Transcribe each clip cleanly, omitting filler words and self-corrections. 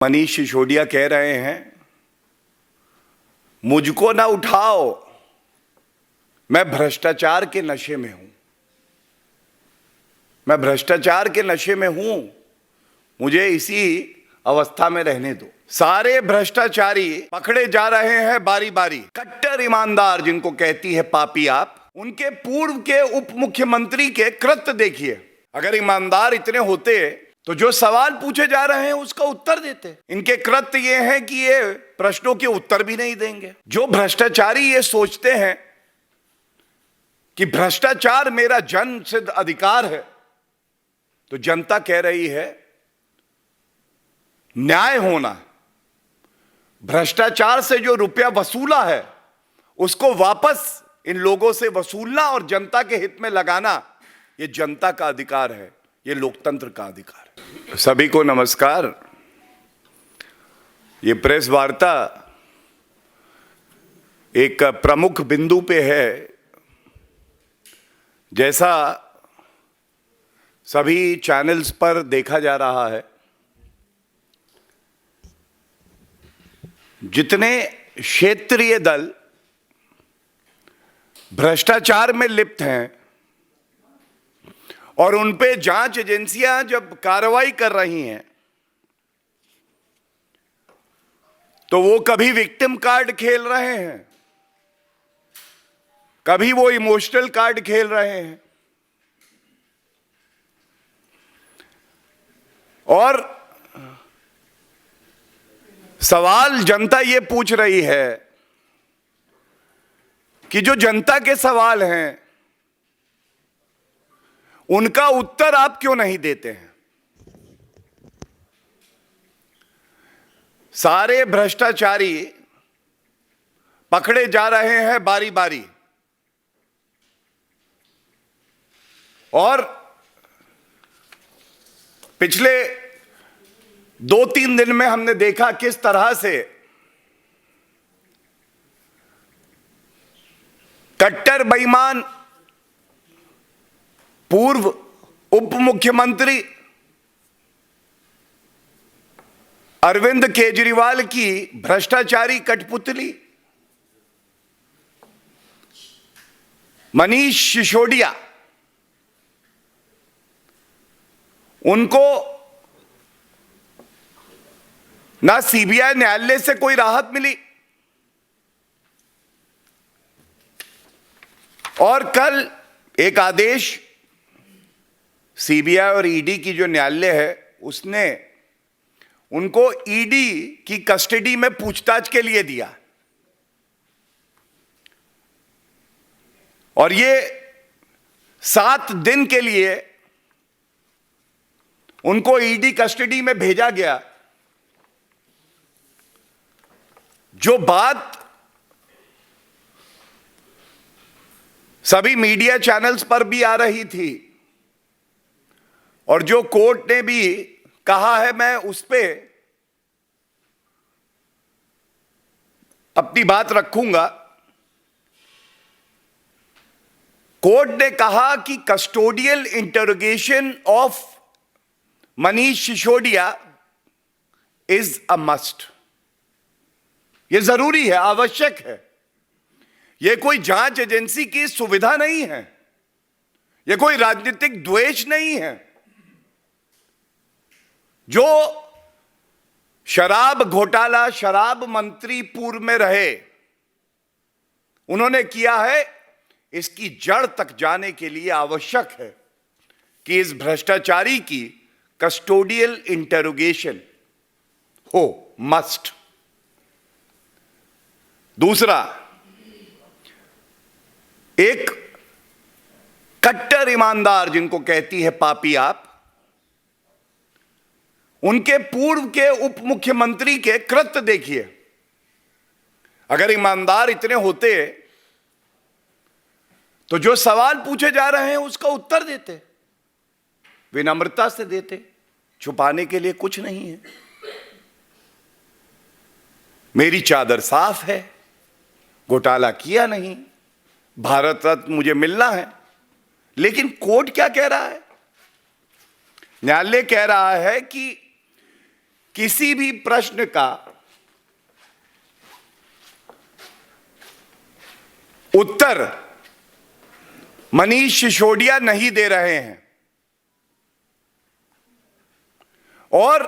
मनीष सिसोदिया कह रहे हैं मुझको ना उठाओ, मैं भ्रष्टाचार के नशे में हूं। मैं भ्रष्टाचार के नशे में हूं, मुझे इसी अवस्था में रहने दो। सारे भ्रष्टाचारी पकड़े जा रहे हैं बारी बारी। कट्टर ईमानदार जिनको कहती है पापी आप, उनके पूर्व के उप मुख्यमंत्री के कृत्य देखिए। अगर ईमानदार इतने होते तो जो सवाल पूछे जा रहे हैं उसका उत्तर देते। इनके कृत्य ये हैं कि ये प्रश्नों के उत्तर भी नहीं देंगे। जो भ्रष्टाचारी ये सोचते हैं कि भ्रष्टाचार मेरा जन्म सिद्ध अधिकार है, तो जनता कह रही है न्याय होना, भ्रष्टाचार से जो रुपया वसूला है उसको वापस इन लोगों से वसूलना और जनता के हित में लगाना, ये जनता का अधिकार है, ये लोकतंत्र का अधिकार है। सभी को नमस्कार। ये प्रेस वार्ता एक प्रमुख बिंदु पे है। जैसा सभी चैनल्स पर देखा जा रहा है, जितने क्षेत्रीय दल भ्रष्टाचार में लिप्त हैं और उन पे जांच एजेंसियां जब कार्रवाई कर रही हैं, तो वो कभी विक्टिम कार्ड खेल रहे हैं, कभी वो इमोशनल कार्ड खेल रहे हैं। और सवाल जनता ये पूछ रही है कि जो जनता के सवाल हैं उनका उत्तर आप क्यों नहीं देते हैं। सारे भ्रष्टाचारी पकड़े जा रहे हैं बारी बारी और पिछले 2-3 दिन में हमने देखा किस तरह से कट्टर बेईमान पूर्व उप मुख्यमंत्री अरविंद केजरीवाल की भ्रष्टाचारी कठपुतली मनीष सिसोदिया, उनको ना सीबीआई न्यायालय से कोई राहत मिली और कल एक आदेश सीबीआई और ईडी की जो न्यायालय है उसने उनको ईडी की कस्टडी में पूछताछ के लिए दिया और ये 7 दिन के लिए उनको ईडी कस्टडी में भेजा गया। जो बात सभी मीडिया चैनल्स पर भी आ रही थी और जो कोर्ट ने भी कहा है, मैं उस पे अपनी बात रखूंगा। कोर्ट ने कहा कि custodial interrogation of Manish Sisodia is a must. यह जरूरी है, आवश्यक है। यह कोई जांच एजेंसी की सुविधा नहीं है, यह कोई राजनीतिक द्वेष नहीं है। जो शराब घोटाला शराब मंत्री पूर्व में रहे, उन्होंने किया है, इसकी जड़ तक जाने के लिए आवश्यक है कि इस भ्रष्टाचारी की कस्टोडियल इंटरोगेशन हो, मस्ट। दूसरा, एक कट्टर ईमानदार जिनको कहती है पापी आप, उनके पूर्व के उप मुख्यमंत्री के कृत्य देखिए। अगर ईमानदार इतने होते तो जो सवाल पूछे जा रहे हैं उसका उत्तर देते, विनम्रता से देते। छुपाने के लिए कुछ नहीं है। मेरी चादर साफ है, घोटाला किया नहीं, भारत रत्न मुझे मिलना है। लेकिन कोर्ट क्या कह रहा है? न्यायालय कह रहा है कि किसी भी प्रश्न का उत्तर मनीष सिसोदिया नहीं दे रहे हैं और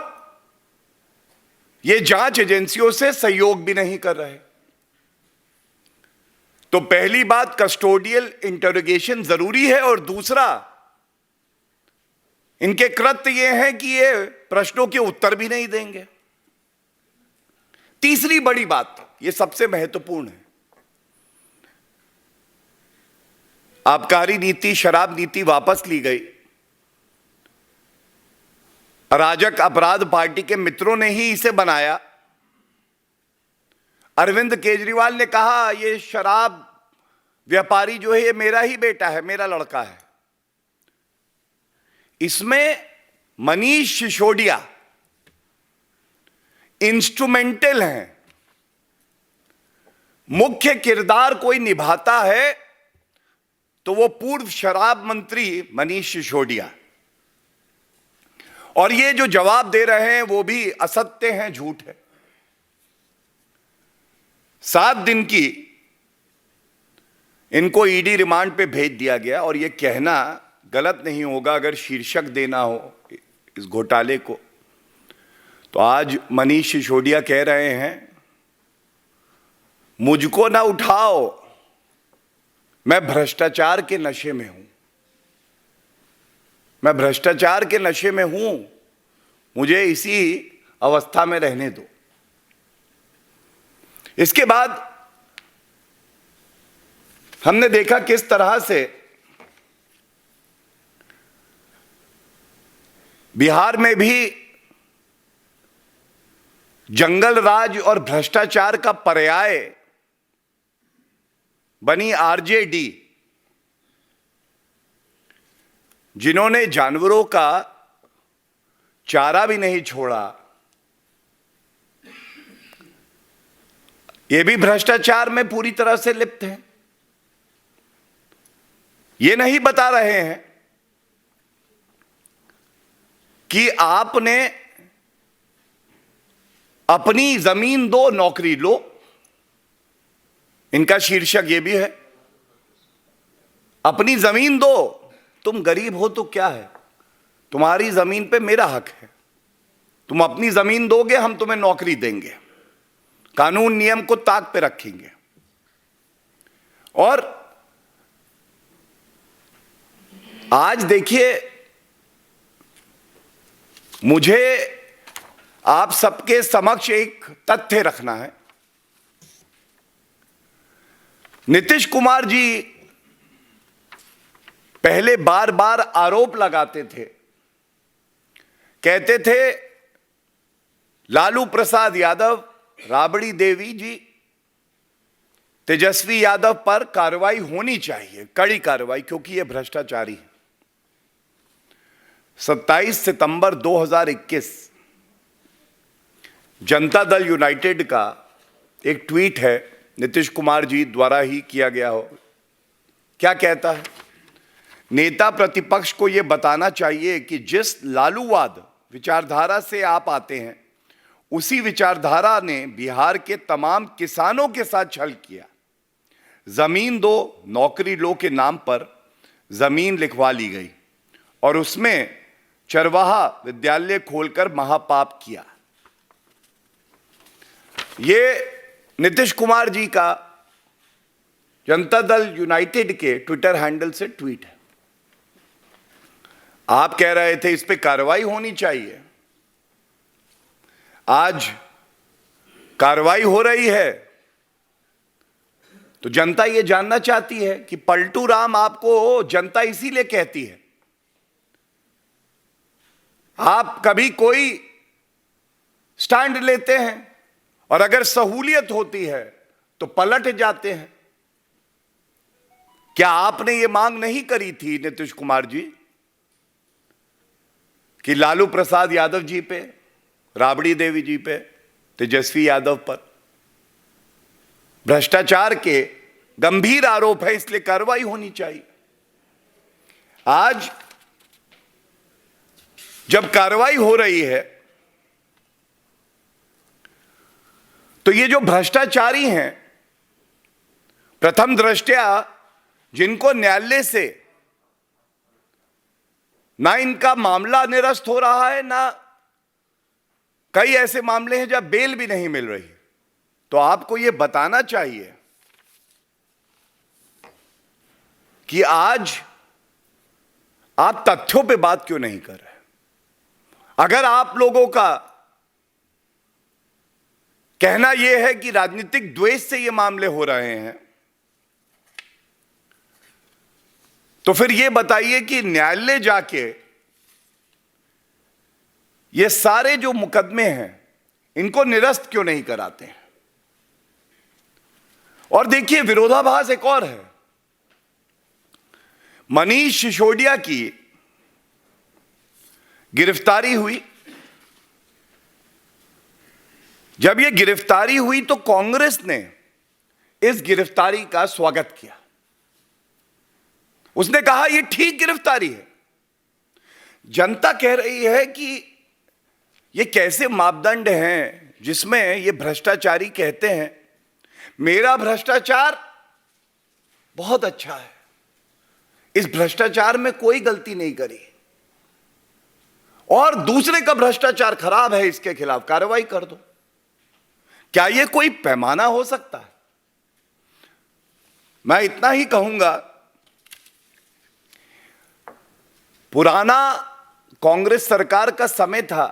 ये जांच एजेंसियों से सहयोग भी नहीं कर रहे। तो पहली बात, कस्टोडियल इंटरोगेशन जरूरी है, और दूसरा, इनके कृत्य ये हैं कि ये प्रश्नों के उत्तर भी नहीं देंगे। तीसरी बड़ी बात, ये सबसे महत्वपूर्ण है, आबकारी नीति, शराब नीति वापस ली गई। अराजक अपराध पार्टी के मित्रों ने ही इसे बनाया। अरविंद केजरीवाल ने कहा ये शराब व्यापारी जो है ये मेरा ही बेटा है, मेरा लड़का है। इसमें मनीष सिसोदिया इंस्ट्रूमेंटल हैं। मुख्य किरदार कोई निभाता है तो वो पूर्व शराब मंत्री मनीष सिसोदिया, और ये जो जवाब दे रहे हैं वो भी असत्य हैं, झूठ है। 7 दिन की इनको ईडी रिमांड पे भेज दिया गया, और ये कहना गलत नहीं होगा अगर शीर्षक देना हो इस घोटाले को, तो आज मनीष सिसोदिया कह रहे हैं मुझको ना उठाओ, मैं भ्रष्टाचार के नशे में हूं, मैं भ्रष्टाचार के नशे में हूं, मुझे इसी अवस्था में रहने दो। इसके बाद हमने देखा किस तरह से बिहार में भी जंगल राज और भ्रष्टाचार का पर्याय बनी आरजेडी, जिन्होंने जानवरों का चारा भी नहीं छोड़ा। ये भी भ्रष्टाचार में पूरी तरह से लिप्त हैं। ये नहीं बता रहे हैं कि आपने अपनी जमीन दो, नौकरी लो। इनका शीर्षक ये भी है, अपनी जमीन दो, तुम गरीब हो तो क्या है, तुम्हारी जमीन पे मेरा हक है, तुम अपनी जमीन दोगे, हम तुम्हें नौकरी देंगे, कानून नियम को ताक पे रखेंगे। और आज देखिए, मुझे आप सबके समक्ष एक तथ्य रखना है। नीतीश कुमार जी पहले बार बार आरोप लगाते थे, कहते थे लालू प्रसाद यादव, राबड़ी देवी जी, तेजस्वी यादव पर कार्रवाई होनी चाहिए, कड़ी कार्रवाई, क्योंकि यह भ्रष्टाचारी है। 27 सितंबर 2021 जनता दल यूनाइटेड का एक ट्वीट है, नीतीश कुमार जी द्वारा ही किया गया हो। क्या कहता है? नेता प्रतिपक्ष को यह बताना चाहिए कि जिस लालूवाद विचारधारा से आप आते हैं, उसी विचारधारा ने बिहार के तमाम किसानों के साथ छल किया। जमीन दो, नौकरी लो के नाम पर जमीन लिखवा ली गई और उसमें चरवाहा विद्यालय खोलकर महापाप किया। ये नीतीश कुमार जी का जनता दल यूनाइटेड के ट्विटर हैंडल से ट्वीट है। आप कह रहे थे इस पे कार्रवाई होनी चाहिए। आज कार्रवाई हो रही है तो जनता ये जानना चाहती है कि पलटू राम आपको जनता इसीलिए कहती है। आप कभी कोई स्टैंड लेते हैं और अगर सहूलियत होती है तो पलट जाते हैं। क्या आपने ये मांग नहीं करी थी नीतीश कुमार जी कि लालू प्रसाद यादव जी पे, राबड़ी देवी जी पे, तेजस्वी यादव पर भ्रष्टाचार के गंभीर आरोप है, इसलिए कार्रवाई होनी चाहिए। आज जब कार्रवाई हो रही है तो ये जो भ्रष्टाचारी हैं, प्रथम दृष्टया जिनको न्यायालय से ना इनका मामला निरस्त हो रहा है, ना कई ऐसे मामले हैं जब बेल भी नहीं मिल रही, तो आपको यह बताना चाहिए कि आज आप तथ्यों पे बात क्यों नहीं कर रहे। अगर आप लोगों का कहना यह है कि राजनीतिक द्वेष से ये मामले हो रहे हैं, तो फिर यह बताइए कि न्यायालय जाके ये सारे जो मुकदमे हैं इनको निरस्त क्यों नहीं कराते हैं। और देखिए, विरोधाभास एक और है। मनीष सिसोदिया की गिरफ्तारी हुई। जब यह गिरफ्तारी हुई तो कांग्रेस ने इस गिरफ्तारी का स्वागत किया। उसने कहा यह ठीक गिरफ्तारी है। जनता कह रही है कि ये कैसे मापदंड हैं जिसमें ये भ्रष्टाचारी कहते हैं मेरा भ्रष्टाचार बहुत अच्छा है, इस भ्रष्टाचार में कोई गलती नहीं करी, और दूसरे का भ्रष्टाचार खराब है, इसके खिलाफ कार्रवाई कर दो। क्या यह कोई पैमाना हो सकता है? मैं इतना ही कहूंगा, पुराना कांग्रेस सरकार का समय था,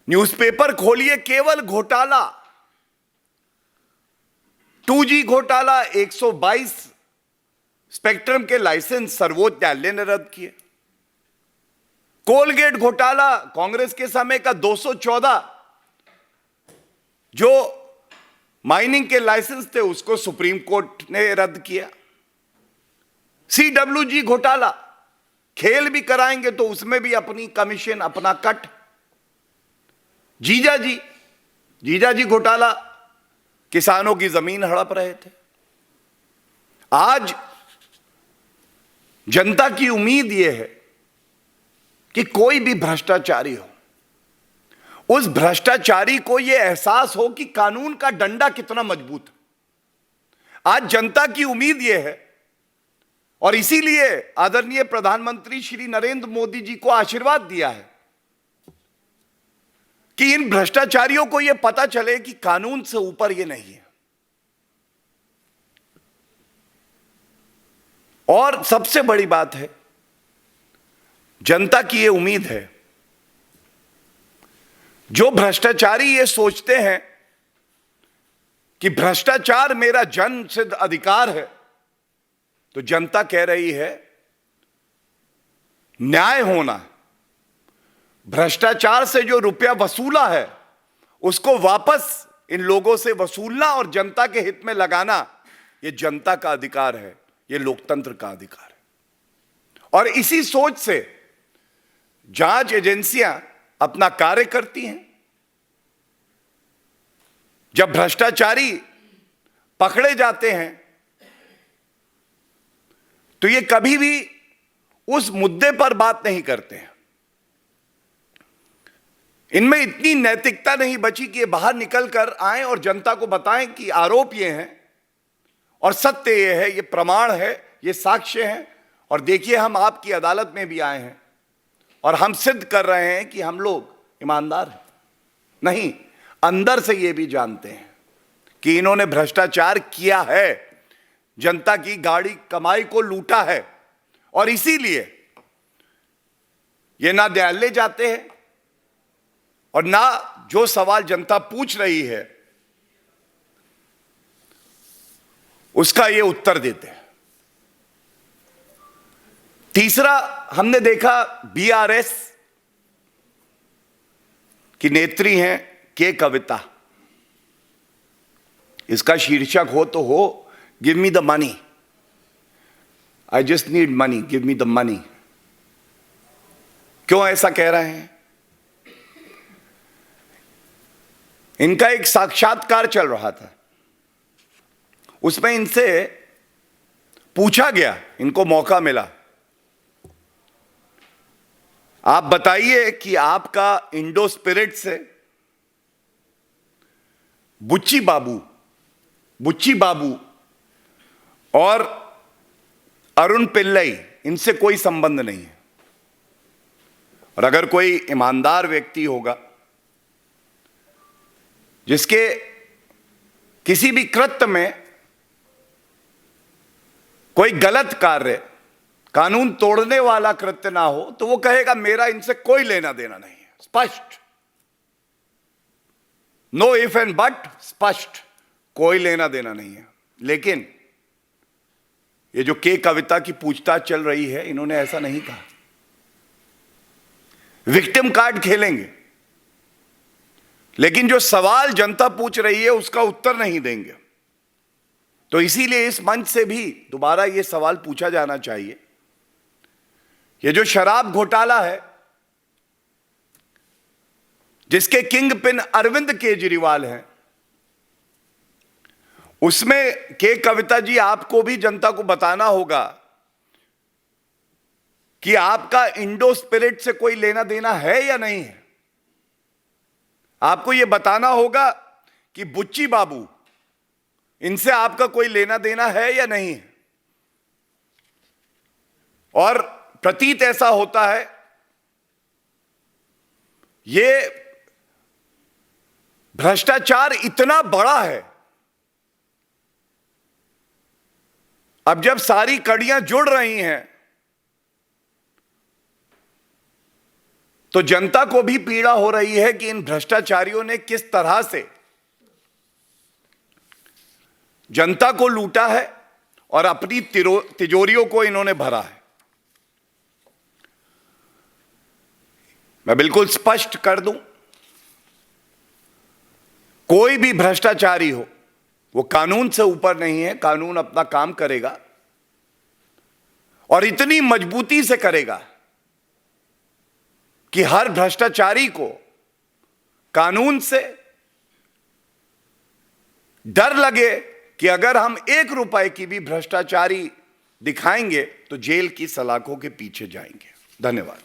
न्यूज़पेपर खोलिए केवल घोटाला, 2G घोटाला, 122 स्पेक्ट्रम के लाइसेंस सर्वोच्च न्यायालय ने रद्द किए। कोलगेट घोटाला, कांग्रेस के समय का 214 जो माइनिंग के लाइसेंस थे उसको सुप्रीम कोर्ट ने रद्द किया। CWG घोटाला, खेल भी कराएंगे तो उसमें भी अपनी कमीशन, अपना कट। जीजाजी घोटाला, किसानों की जमीन हड़प रहे थे। आज जनता की उम्मीद यह है कि कोई भी भ्रष्टाचारी हो, उस भ्रष्टाचारी को यह एहसास हो कि कानून का डंडा कितना मजबूत है। आज जनता की उम्मीद यह है, और इसीलिए आदरणीय प्रधानमंत्री श्री नरेंद्र मोदी जी को आशीर्वाद दिया है कि इन भ्रष्टाचारियों को यह पता चले कि कानून से ऊपर यह नहीं है। और सबसे बड़ी बात है, जनता की यह उम्मीद है, जो भ्रष्टाचारी ये सोचते हैं कि भ्रष्टाचार मेरा जन्मसिद्ध अधिकार है, तो जनता कह रही है न्याय होना, भ्रष्टाचार से जो रुपया वसूला है उसको वापस इन लोगों से वसूलना और जनता के हित में लगाना, यह जनता का अधिकार है, यह लोकतंत्र का अधिकार है। और इसी सोच से जांच एजेंसियां अपना कार्य करती हैं। जब भ्रष्टाचारी पकड़े जाते हैं तो ये कभी भी उस मुद्दे पर बात नहीं करते हैं। इनमें इतनी नैतिकता नहीं बची कि ये बाहर निकल कर आए और जनता को बताएं कि आरोप ये हैं और सत्य ये है, ये प्रमाण है, ये साक्ष्य है, और देखिए हम आपकी अदालत में भी आए हैं और हम सिद्ध कर रहे हैं कि हम लोग ईमानदार हैं। नहीं, अंदर से ये भी जानते हैं कि इन्होंने भ्रष्टाचार किया है, जनता की गाड़ी कमाई को लूटा है, और इसीलिए ये ना न्यायालय जाते हैं और ना जो सवाल जनता पूछ रही है उसका ये उत्तर देते हैं। तीसरा, हमने देखा BRS की नेत्री हैं के कविता। इसका शीर्षक हो तो हो give me the money, I just need money, give me the money. क्यों ऐसा कह रहे हैं? इनका एक साक्षात्कार चल रहा था, उसमें इनसे पूछा गया, इनको मौका मिला, आप बताइए कि आपका इंडो स्पिरिट से बुच्ची बाबू और अरुण पिल्लई, इनसे कोई संबंध नहीं है। और अगर कोई ईमानदार व्यक्ति होगा जिसके किसी भी कृत्य में कोई गलत कार्य, कानून तोड़ने वाला कृत्य ना हो, तो वो कहेगा मेरा इनसे कोई लेना देना नहीं है। स्पष्ट, नो इफ एंड बट, स्पष्ट, कोई लेना देना नहीं है। लेकिन ये जो के कविता की पूछताछ चल रही है, इन्होंने ऐसा नहीं कहा। विक्टिम कार्ड खेलेंगे, लेकिन जो सवाल जनता पूछ रही है उसका उत्तर नहीं देंगे। तो इसीलिए इस मंच से भी दोबारा यह सवाल पूछा जाना चाहिए, ये जो शराब घोटाला है जिसके किंग पिन अरविंद केजरीवाल हैं, उसमें के कविता जी आपको भी जनता को बताना होगा कि आपका इंडो स्पिरिट से कोई लेना देना है या नहीं है। आपको यह बताना होगा कि बुच्ची बाबू, इनसे आपका कोई लेना देना है या नहीं है। और प्रतीत ऐसा होता है, यह भ्रष्टाचार इतना बड़ा है, अब जब सारी कड़ियां जुड़ रही हैं तो जनता को भी पीड़ा हो रही है कि इन भ्रष्टाचारियों ने किस तरह से जनता को लूटा है और अपनी तिजोरियों को इन्होंने भरा है। मैं बिल्कुल स्पष्ट कर दूं, कोई भी भ्रष्टाचारी हो वो कानून से ऊपर नहीं है। कानून अपना काम करेगा और इतनी मजबूती से करेगा कि हर भ्रष्टाचारी को कानून से डर लगे कि अगर हम 1 रुपए की भी भ्रष्टाचारी दिखाएंगे तो जेल की सलाखों के पीछे जाएंगे। धन्यवाद।